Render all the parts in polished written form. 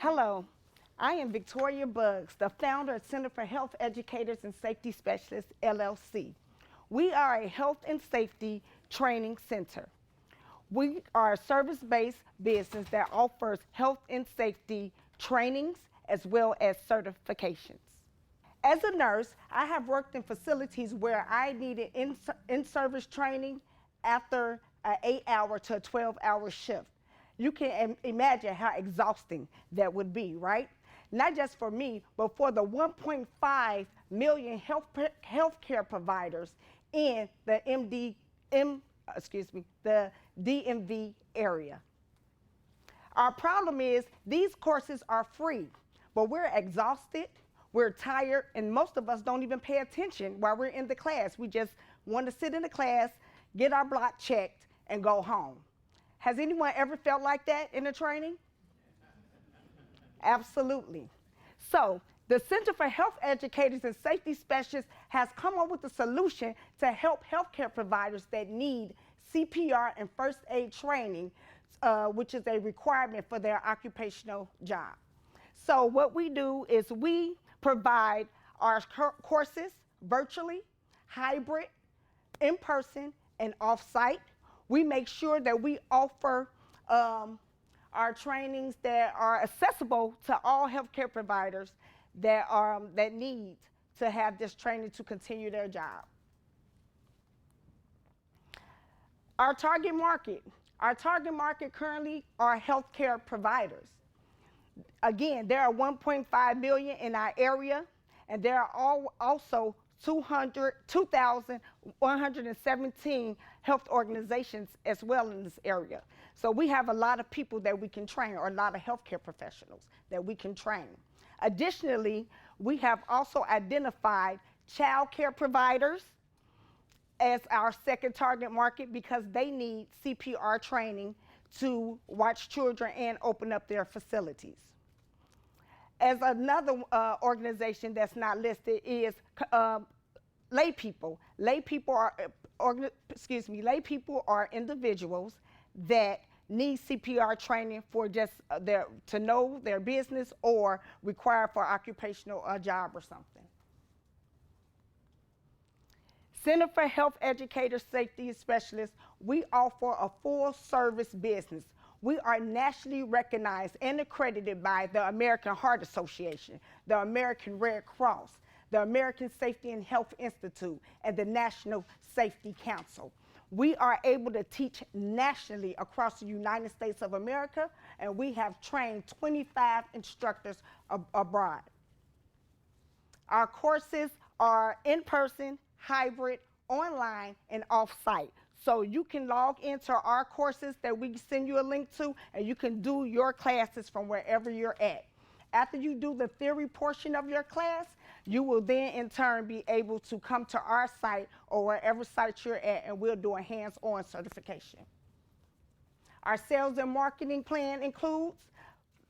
Hello, I am Victoria Buggs, the founder of Center for Health Educators and Safety Specialists, LLC. We are a health and safety training center. We are a service-based business that offers health and safety trainings as well as certifications. As a nurse, I have worked in facilities where I needed in-service training after an 8-hour to a 12-hour shift. You can imagine how exhausting that would be, right? Not just for me, but for the 1.5 million healthcare providers in the the DMV area. Our problem is these courses are free, but we're exhausted, we're tired, and most of us don't even pay attention while we're in the class. We just want to sit in the class, get our block checked, and go home. Has anyone ever felt like that in a training? Absolutely. So the Center for Health Educators and Safety Specialists has come up with a solution to help healthcare providers that need CPR and first aid training, which is a requirement for their occupational job. So what we do is we provide our courses virtually, hybrid, in person, and off-site. We make sure that we offer our trainings that are accessible to all healthcare providers that need to have this training to continue their job. Our target market currently are healthcare providers. Again, there are 1.5 million in our area, and there are also 2,117 health organizations as well in this area. So we have a lot of people that we can train, or a lot of healthcare professionals that we can train. Additionally, we have also identified child care providers as our second target market because they need CPR training to watch children and open up their facilities. As another organization that's not listed is lay people. Lay people are individuals that need CPR training for just to know their business or require for occupational job or something. Center for Health Educators Safety Specialists, we offer a full service business. We are nationally recognized and accredited by the American Heart Association, the American Red Cross, the American Safety and Health Institute, and the National Safety Council. We are able to teach nationally across the United States of America, and we have trained 25 instructors abroad. Our courses are in-person, hybrid, online, and off-site. So you can log into our courses that we send you a link to, and you can do your classes from wherever you're at. After you do the theory portion of your class, you will then in turn be able to come to our site or wherever site you're at, and we'll do a hands-on certification. Our sales and marketing plan includes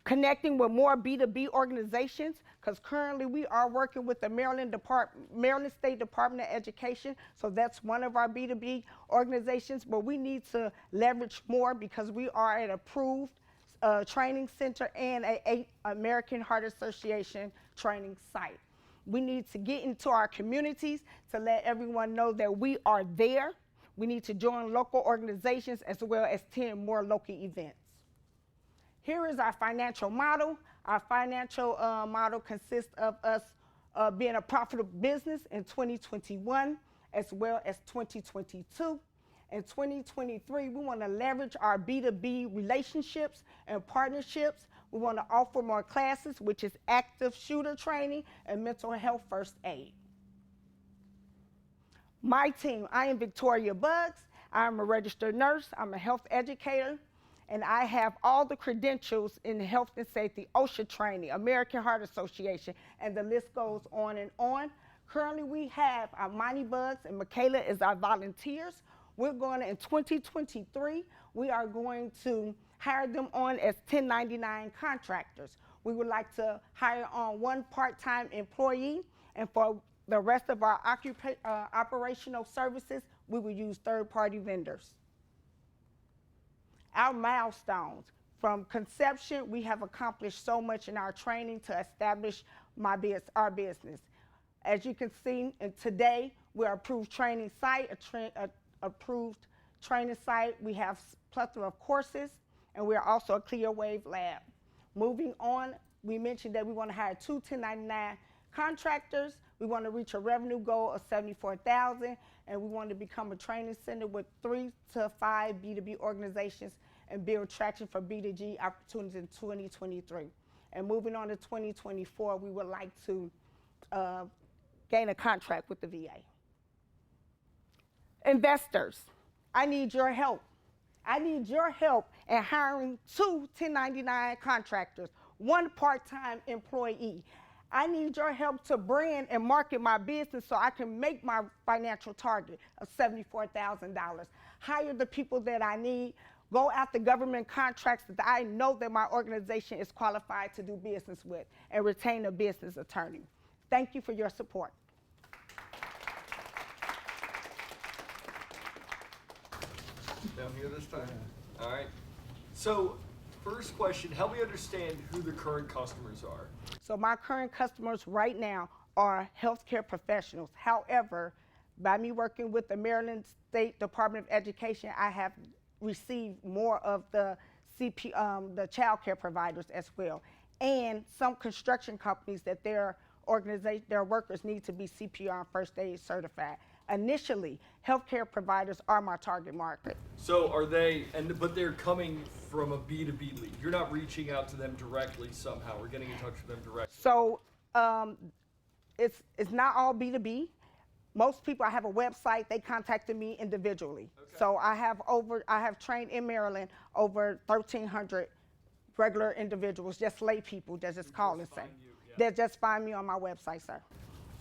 connecting with more B2B organizations, because currently we are working with the Maryland State Department of Education, so that's one of our B2B organizations, but we need to leverage more because we are an approved training center and a American Heart Association training site. We need to get into our communities to let everyone know that we are there. We need to join local organizations as well as attend more local events. Here is our financial model. Our financial model consists of us being a profitable business in 2021 as well as 2022. In 2023, we want to leverage our B2B relationships and partnerships. We want to offer more classes, which is active shooter training and mental health first aid. My team, I am Victoria Buggs. I'm a registered nurse. I'm a health educator. And I have all the credentials in health and safety, OSHA training, American Heart Association, and the list goes on and on. Currently, we have our Monty Buggs and Michaela as our volunteers. We're going to, in 2023, we are going to hire them on as 1099 contractors. We would like to hire on one part-time employee, and for the rest of our operational services, we will use third-party vendors. Our milestones. From conception, we have accomplished so much in our training to establish our business. As you can see, and today we're approved training site, approved training site. We have plethora of courses, and we are also a ClearWave lab. Moving on, we mentioned that we want to hire 2 1099 contractors. We want to reach a revenue goal of $74,000, and we want to become a training center with 3 to 5 B2B organizations and build traction for B2G opportunities in 2023. And moving on to 2024, we would like to gain a contract with the VA. Investors, I need your help. I need your help in hiring 2 1099 contractors, 1 part-time employee. I need your help to brand and market my business so I can make my financial target of $74,000. Hire the people that I need. Go after government contracts that I know that my organization is qualified to do business with, and retain a business attorney. Thank you for your support. Down here this time. All right. So, first question, help me understand who the current customers are. So my current customers right now are healthcare professionals. However, by me working with the Maryland State Department of Education, I have received more of the the child care providers as well, and some construction companies that their workers need to be CPR and first aid certified. Initially, healthcare providers are my target market. So are they, but they're coming from a B2B lead. You're not reaching out to them directly somehow, or getting in touch with them directly. So it's not all B2B. Most people, I have a website, they contacted me individually. Okay. So I have trained in Maryland over 1,300 regular individuals, just lay people that just call and say. They just find me on my website, sir.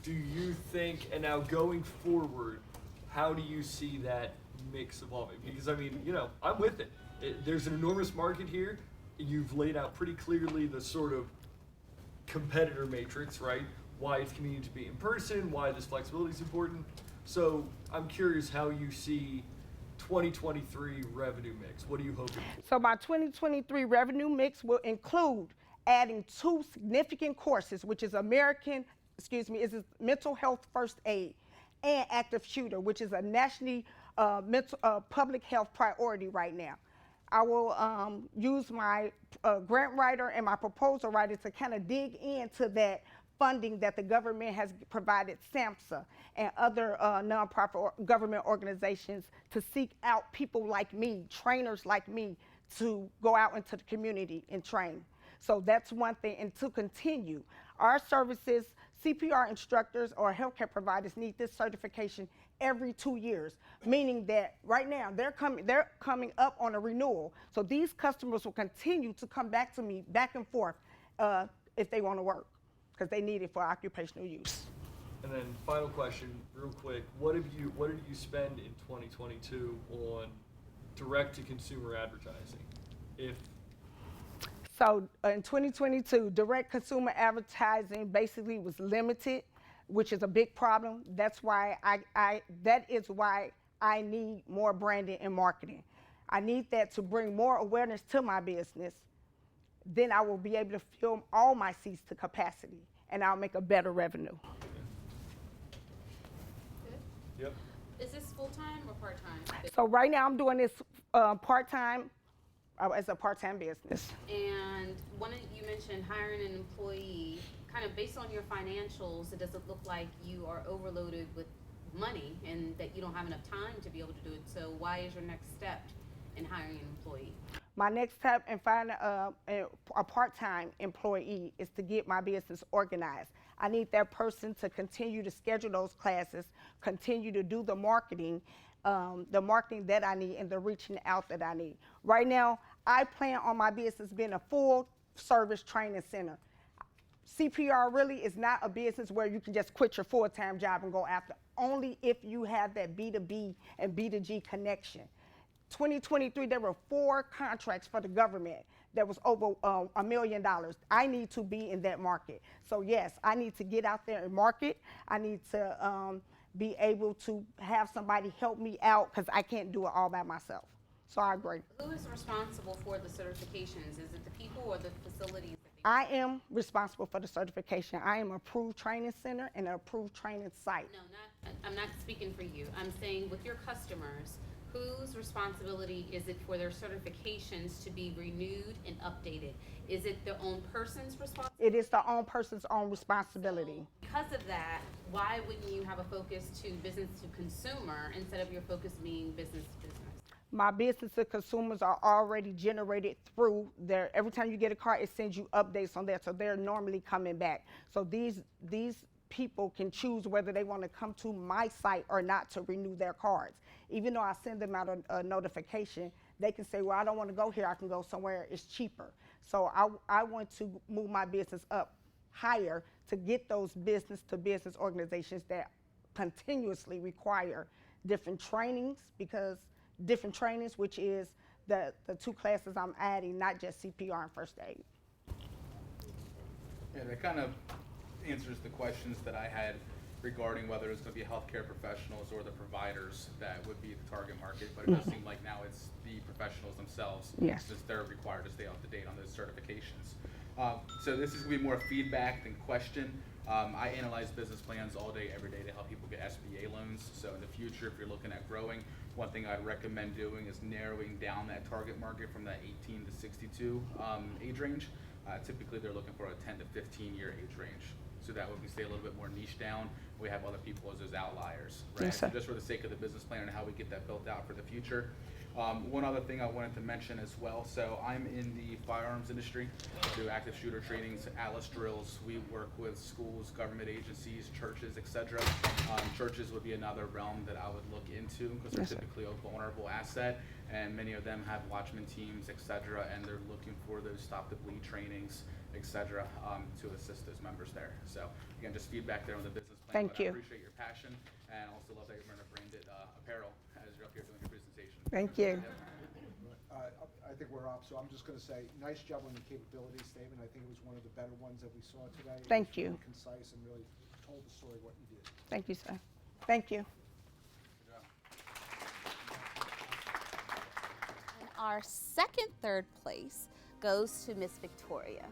Do you think, and now going forward, how do you see that mix evolving? Because I mean, you know, I'm with it. There's an enormous market here. You've laid out pretty clearly the sort of competitor matrix, right? Why it's convenient to be in person, why this flexibility is important. So I'm curious how you see 2023 revenue mix. What are you hoping for? So my 2023 revenue mix will include adding 2 significant courses, which is mental health first aid and active shooter, which is a nationally public health priority right now. I will use my grant writer and my proposal writer to kind of dig into that funding that the government has provided SAMHSA and other nonprofit or government organizations to seek out people like me, trainers like me, to go out into the community and train. So that's one thing. And to continue, our services, CPR instructors or healthcare providers need this certification every 2 years, meaning that right now they're coming up on a renewal. So these customers will continue to come back to me back and forth if they want to work, because they need it for occupational use. And then final question, real quick, what did you spend in 2022 on direct-to-consumer advertising? So in 2022, direct consumer advertising basically was limited, which is a big problem. That's why that is why I need more branding and marketing. I need that to bring more awareness to my business. Then I will be able to fill all my seats to capacity, and I'll make a better revenue. Good. Yep. Is this full-time or part-time? So right now I'm doing this part-time as a part-time business. And you mentioned hiring an employee. Kind of based on your financials, it doesn't look like you are overloaded with money and that you don't have enough time to be able to do it. So why is your next step in hiring an employee? My next step in finding a part-time employee is to get my business organized. I need that person to continue to schedule those classes, continue to do the marketing that I need and the reaching out that I need. Right now, I plan on my business being a full-service training center. CPR really is not a business where you can just quit your full-time job and go after, only if you have that B2B and B2G connection. 2023, there were 4 contracts for the government that was over $1 million. I need to be in that market. So yes, I need to get out there and market. I need to be able to have somebody help me out because I can't do it all by myself. So I agree. Who is responsible for the certifications? Is it the people or the facilities that they? I am responsible for the certification. I am approved training center and an approved training site. No, I'm not speaking for you. I'm saying with your customers, whose responsibility is it for their certifications to be renewed and updated? Is it the own person's responsibility? It is the own person's own responsibility. Because of that, why wouldn't you have a focus to business to consumer instead of your focus being business to business? My business to consumers are already generated through their, every time you get a car, it sends you updates on that. So they're normally coming back. So these people can choose whether they want to come to my site or not to renew their cards. Even though I send them out a notification, they can say, well, I don't want to go here, I can go somewhere, it's cheaper. So I want to move my business up higher to get those business to business organizations that continuously require different trainings, because different trainings, which is the 2 classes I'm adding, not just CPR and first aid. Yeah, that kind of answers the questions that I had regarding whether it's going to be healthcare professionals or the providers that would be the target market, but it does seem like now it's the professionals themselves, Yes. since they're required to stay up to date on those certifications. So this is going to be more feedback than question. I analyze business plans all day, every day to help people get SBA loans. So in the future, if you're looking at growing, one thing I'd recommend doing is narrowing down that target market from that 18 to 62 age range. Typically, they're looking for a 10 to 15 year age range. So that way we stay a little bit more niche down. We have other people as those outliers, right? Yes, sir. So just for the sake of the business plan and how we get that built out for the future. One other thing I wanted to mention as well. So I'm in the firearms industry. I do active shooter trainings, Atlas drills. We work with schools, government agencies, churches, etc. Churches would be another realm that I would look into because they're Yes, sir. typically a vulnerable asset, and many of them have watchman teams, etc. And they're looking for those stop the bleed trainings, etc. To assist those members there. So again, just feedback there on the business plan. Thank but you. I appreciate your passion, and also love that you're wearing a branded apparel as you're up here doing your presentation. Thank you. I think we're up, so I'm just going to say, nice job on the capability statement. I think it was one of the better ones that we saw today. It Thank was you. really concise and really told the story what you did. Thank you, sir. Thank you. Good job. And our third place goes to Miss Victoria.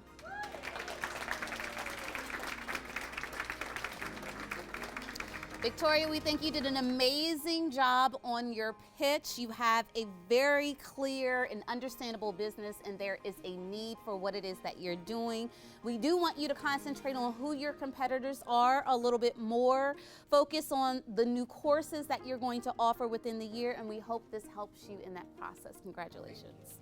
Victoria, we think you did an amazing job on your pitch. You have a very clear and understandable business, and there is a need for what it is that you're doing. We do want you to concentrate on who your competitors are a little bit more. Focus on the new courses that you're going to offer within the year, and we hope this helps you in that process. Congratulations.